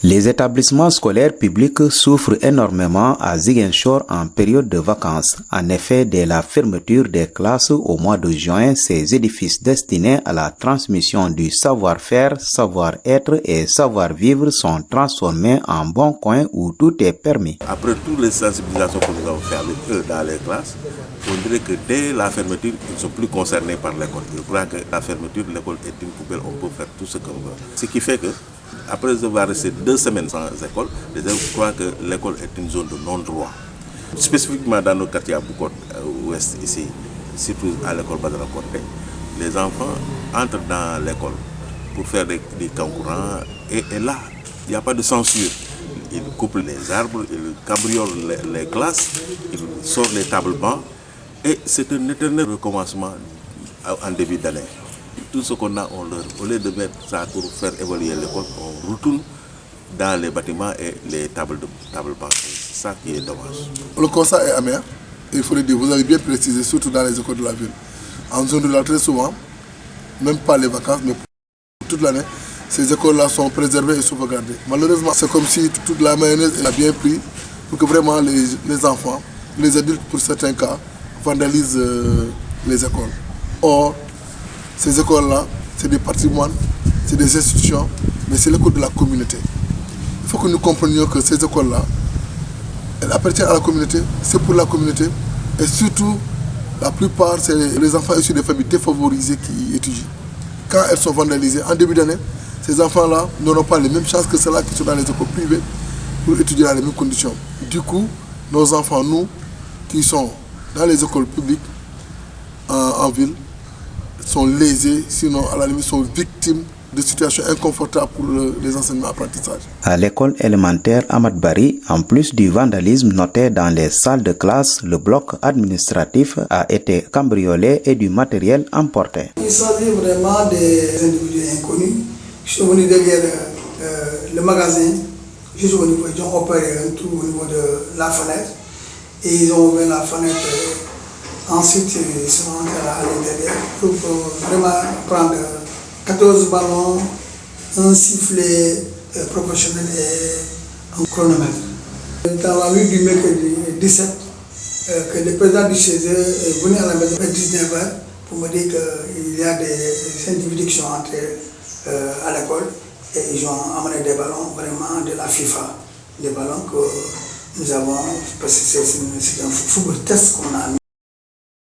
Les établissements scolaires publics souffrent énormément à Ziguinchor en période de vacances. En effet, dès la fermeture des classes au mois de juin, ces édifices destinés à la transmission du savoir-faire, savoir-être et savoir-vivre sont transformés en bons coins où tout est permis. Après toutes les sensibilisations que nous avons fait avec eux dans les classes, on dirait que dès la fermeture, ils ne sont plus concernés par l'école. Je crois que la fermeture de l'école est une poubelle, on peut faire tout ce qu'on veut. Ce qui fait que, après avoir resté 2 semaines sans école, les élèves croient que l'école est une zone de non-droit. Spécifiquement dans nos quartiers à Boucotte, ouest ici, surtout à l'école Badara Korte, les enfants entrent dans l'école pour faire des concours et là, il n'y a pas de censure. Ils coupent les arbres, ils cambriolent les classes, ils sortent les tables bancs et c'est un éternel recommencement en début d'année. Tout ce qu'on a, au lieu de mettre ça pour faire évoluer l'école, on retourne dans les bâtiments et les tables bancs. C'est ça qui est dommage. Le constat est amer, il faut le dire, vous avez bien précisé, surtout dans les écoles de la ville. En zone rurale, très souvent, même pas les vacances, mais pour toute l'année, ces écoles-là sont préservées et sauvegardées. Malheureusement, c'est comme si toute la mayonnaise a bien pris pour que vraiment les enfants, les adultes pour certains cas, vandalisent les écoles. Or, ces écoles-là, c'est des patrimoines, c'est des institutions, mais c'est l'école de la communauté. Il faut que nous comprenions que ces écoles-là, elles appartiennent à la communauté, c'est pour la communauté, et surtout, la plupart, c'est les enfants issus des familles défavorisées qui étudient. Quand elles sont vandalisées, en début d'année, ces enfants-là n'auront pas les mêmes chances que ceux-là qui sont dans les écoles privées pour étudier dans les mêmes conditions. Du coup, nos enfants, nous, qui sont dans les écoles publiques en ville, sont lésés, sinon à la limite sont victimes de situations inconfortables pour les enseignements apprentissages. À l'école élémentaire Ahmad Bari, en plus du vandalisme noté dans les salles de classe, le bloc administratif a été cambriolé et du matériel emporté. Il s'agit vraiment des individus inconnus qui sont venus derrière le magasin, juste au niveau, ils ont opéré un trou au niveau de la fenêtre et ils ont ouvert la fenêtre. Ensuite, ils sont entrés à l'intérieur pour vraiment prendre 14 ballons, un sifflet professionnel et un chronomètre. Dans la nuit du mercredi 17, que le président du CESE est venu à la maison à 19h pour me dire qu'il y a des individus qui sont entrés à l'école et ils ont amené des ballons vraiment de la FIFA. Des ballons que nous avons, parce que c'est un football test qu'on a mis.